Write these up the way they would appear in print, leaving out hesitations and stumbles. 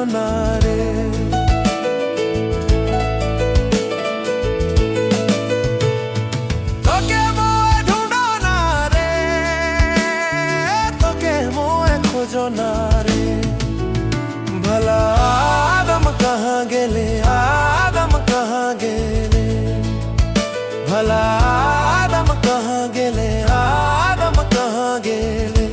ना रे। তোকে মোয় ঢুঁড়ো না রে, তোকে মোয় খোঁজো না রে। भला आदम कहाँ गेले, आदम कहाँ गेले। भला आदम कहाँ गेले, आदम कहाँ गेले।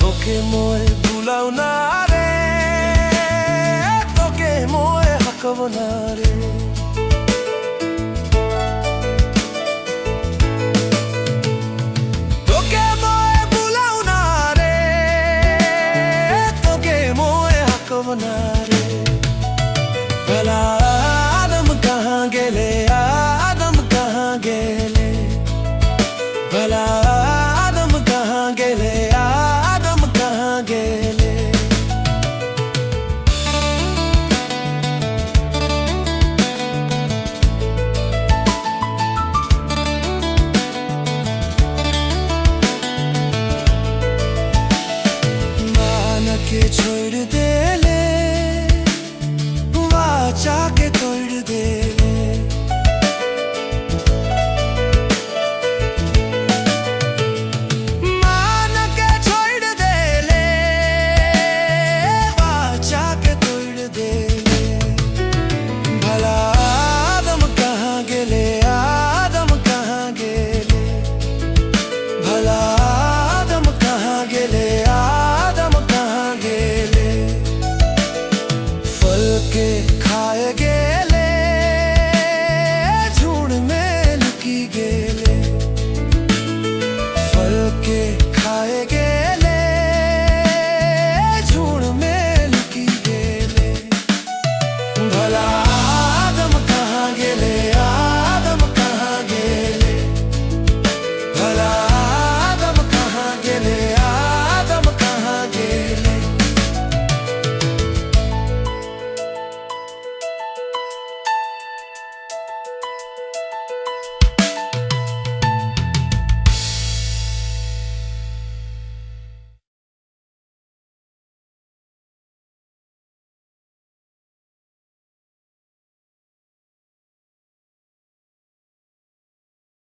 তোকে মোয় ভুলাও না রে, তোকে মোয় হাঁকাবো না রে। তোকে মোয় ভুলাও না রে, তোকে মোয় হাঁকাবো না রে। भला आदम कहाँ गेले, आदम कहाँ गेले। भला आदम कहाँ गेले, आदम कहाँ गेले। मान के छोड़ देले, वाचा के तोड़ देले। मान के छोड़ देले, वाचा के तोड़ देले। भला आदम कहाँ गेले, आदम कहाँ गेले। भला आदम कहाँ गेले, आदम कहाँ गेले। फल के